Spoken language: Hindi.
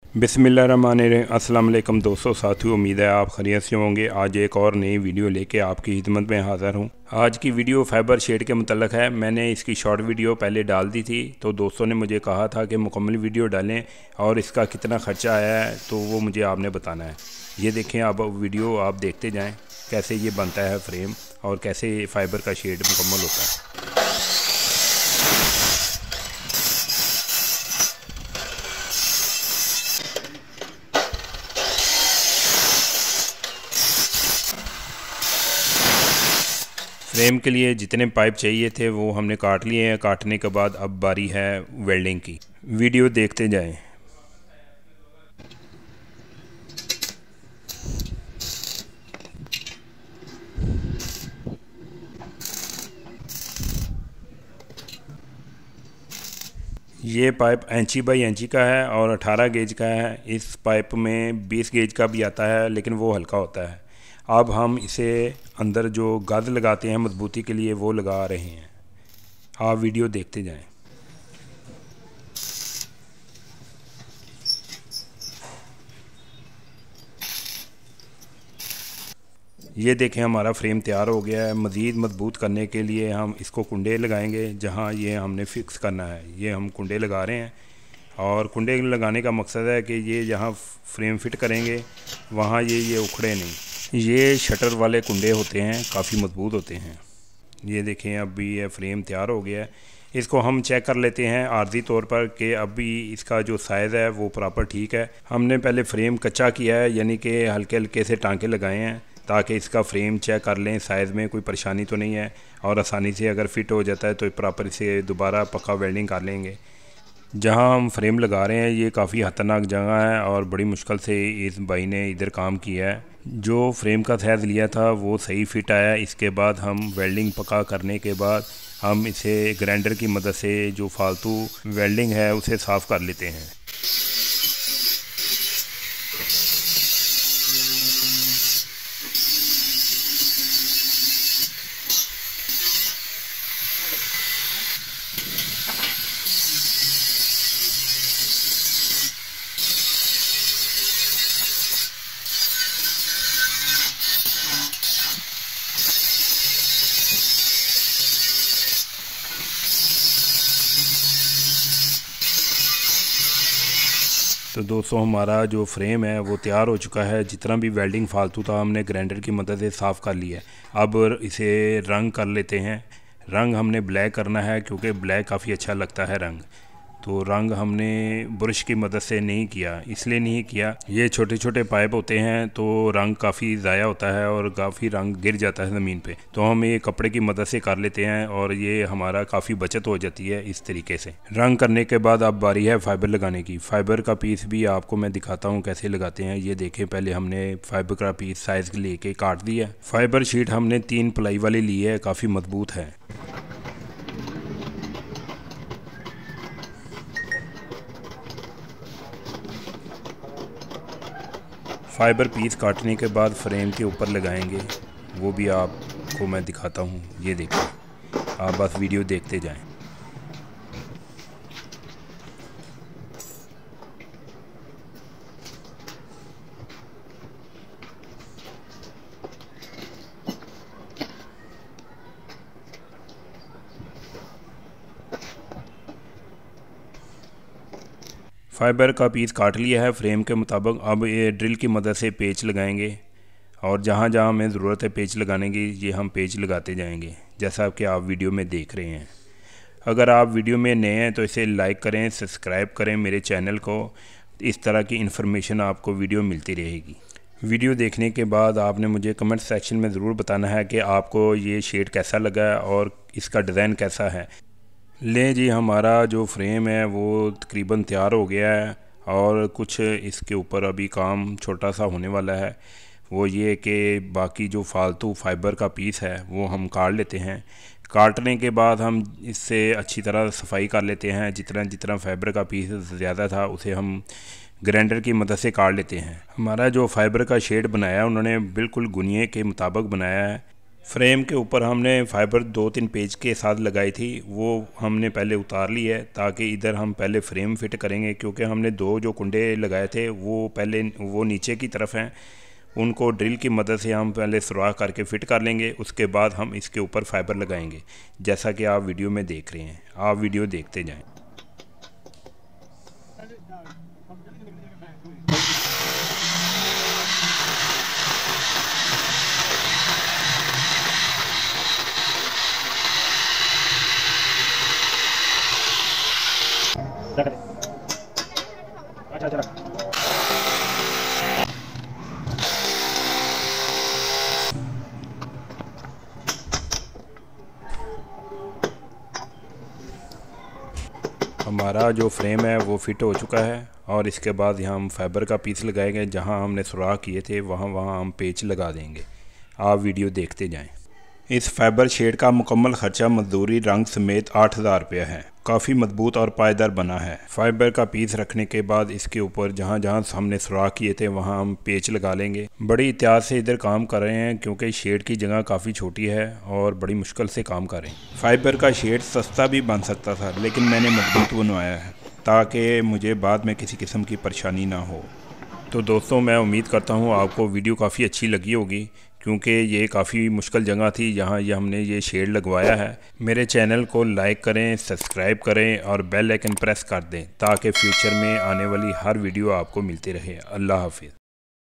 बिस्मिल्लाहिर्रहमानिर्रहीम। अस्सलाम वालेकुम दोस्तों, साथियों, उम्मीद है आप खैरियत से होंगे। आज एक और नई वीडियो लेके आपकी खिदमत में हाज़िर हूँ। आज की वीडियो फाइबर शेड के मुतल्लक़ है। मैंने इसकी शॉर्ट वीडियो पहले डाल दी थी, तो दोस्तों ने मुझे कहा था कि मुकम्मल वीडियो डालें और इसका कितना ख़र्चा आया है तो वो मुझे आपने बताना है। ये देखें, अब वीडियो आप देखते जाएँ कैसे ये बनता है फ्रेम और कैसे फ़ाइबर का शेड मुकम्मल होता है। फ्रेम के लिए जितने पाइप चाहिए थे वो हमने काट लिए हैं। काटने के बाद अब बारी है वेल्डिंग की। वीडियो देखते जाएं। ये पाइप इंची बाई इंची का है और 18 गेज का है। इस पाइप में 20 गेज का भी आता है, लेकिन वो हल्का होता है। अब हम इसे अंदर जो गज लगाते हैं मजबूती के लिए वो लगा रहे हैं। आप वीडियो देखते जाएं। ये देखें, हमारा फ्रेम तैयार हो गया है। मज़ीद मजबूत करने के लिए हम इसको कुंडे लगाएंगे जहाँ ये हमने फ़िक्स करना है। ये हम कुंडे लगा रहे हैं और कुंडे लगाने का मकसद है कि ये जहाँ फ्रेम फिट करेंगे वहाँ ये उखड़े नहीं। ये शटर वाले कुंडे होते हैं, काफ़ी मजबूत होते हैं। ये देखें, अभी ये फ्रेम तैयार हो गया है। इसको हम चेक कर लेते हैं आर्जी तौर पर कि अभी इसका जो साइज़ है वो प्रॉपर ठीक है। हमने पहले फ्रेम कच्चा किया है, यानी कि हल्के हल्के से टांके लगाए हैं ताकि इसका फ्रेम चेक कर लें साइज़ में कोई परेशानी तो नहीं है, और आसानी से अगर फिट हो जाता है तो प्रॉपर इसे दोबारा पक्का वेल्डिंग कर लेंगे। जहां हम फ्रेम लगा रहे हैं ये काफ़ी ख़तरनाक जगह है और बड़ी मुश्किल से इस भाई ने इधर काम किया है। जो फ्रेम का साइज़ लिया था वो सही फिट आया। इसके बाद हम वेल्डिंग पक्का करने के बाद हम इसे ग्राइंडर की मदद से जो फालतू वेल्डिंग है उसे साफ़ कर लेते हैं। तो दोस्तों, हमारा जो फ्रेम है वो तैयार हो चुका है। जितना भी वेल्डिंग फालतू था हमने ग्राइंडर की मदद से साफ़ कर लिया है। अब इसे रंग कर लेते हैं। रंग हमने ब्लैक करना है क्योंकि ब्लैक काफ़ी अच्छा लगता है रंग। तो रंग हमने ब्रश की मदद से नहीं किया, इसलिए नहीं किया, ये छोटे छोटे पाइप होते हैं तो रंग काफ़ी ज़ाया होता है और काफ़ी रंग गिर जाता है ज़मीन पे। तो हम ये कपड़े की मदद से कर लेते हैं और ये हमारा काफ़ी बचत हो जाती है इस तरीके से। रंग करने के बाद अब बारी है फाइबर लगाने की। फ़ाइबर का पीस भी आपको मैं दिखाता हूँ कैसे लगाते हैं। ये देखें, पहले हमने फाइबर का पीस साइज़ लेके काट दिया। फाइबर शीट हमने 3 प्लाई वाली ली है, काफ़ी मजबूत है। फाइबर पीस काटने के बाद फ्रेम के ऊपर लगाएंगे, वो भी आपको मैं दिखाता हूँ। ये देखिए, आप बस वीडियो देखते जाएं। फाइबर का पीस काट लिया है फ्रेम के मुताबिक। अब ये ड्रिल की मदद से पेच लगाएंगे और जहाँ जहाँ हमें ज़रूरत है पेच लगाने की ये हम पेच लगाते जाएंगे, जैसा कि आप वीडियो में देख रहे हैं। अगर आप वीडियो में नए हैं तो इसे लाइक करें, सब्सक्राइब करें मेरे चैनल को। इस तरह की इन्फॉर्मेशन आपको वीडियो मिलती रहेगी। वीडियो देखने के बाद आपने मुझे कमेंट सेक्शन में ज़रूर बताना है कि आपको ये शेड कैसा लगा और इसका डिज़ाइन कैसा है। लें जी, हमारा जो फ्रेम है वो तकरीबन तैयार हो गया है और कुछ इसके ऊपर अभी काम छोटा सा होने वाला है। वो ये कि बाकी जो फालतू फाइबर का पीस है वो हम काट लेते हैं। काटने के बाद हम इससे अच्छी तरह सफाई कर लेते हैं। जितना जितना फाइबर का पीस ज़्यादा था उसे हम ग्राइंडर की मदद से काट लेते हैं। हमारा जो फाइबर का शेड बनाया उन्होंने बिल्कुल गुनिये के मुताबिक बनाया है। फ्रेम के ऊपर हमने फाइबर 2-3 पेज के साथ लगाई थी, वो हमने पहले उतार ली है ताकि इधर हम पहले फ्रेम फिट करेंगे, क्योंकि हमने 2 जो कुंडे लगाए थे वो पहले वो नीचे की तरफ हैं, उनको ड्रिल की मदद से हम पहले सुराख करके फ़िट कर लेंगे। उसके बाद हम इसके ऊपर फाइबर लगाएंगे, जैसा कि आप वीडियो में देख रहे हैं। आप वीडियो देखते जाएं। हमारा जो फ्रेम है वो फिट हो चुका है और इसके बाद यहाँ हम फाइबर का पीस लगाएंगे। जहाँ हमने सुराख किए थे वहाँ हम पेच लगा देंगे। आप वीडियो देखते जाएं। इस फाइबर शेड का मुकम्मल खर्चा मजदूरी रंग समेत 8,000 रुपया है। काफ़ी मजबूत और पायदार बना है। फाइबर का पीस रखने के बाद इसके ऊपर जहाँ जहाँ हमने सुराख किए थे वहाँ हम पेच लगा लेंगे। बड़ी एहतियात से इधर काम कर रहे हैं क्योंकि शेड की जगह काफ़ी छोटी है और बड़ी मुश्किल से काम कर रहे हैं। फाइबर का शेड सस्ता भी बन सकता था, लेकिन मैंने मजबूत बनवाया है ताकि मुझे बाद में किसी किस्म की परेशानी ना हो। तो दोस्तों, मैं उम्मीद करता हूँ आपको वीडियो काफ़ी अच्छी लगी होगी, क्योंकि ये काफ़ी मुश्किल जगह थी जहाँ हमने ये शेड लगवाया है। मेरे चैनल को लाइक करें, सब्सक्राइब करें और बेल आइकन प्रेस कर दें ताकि फ्यूचर में आने वाली हर वीडियो आपको मिलती रहे। अल्लाह हाफिज़।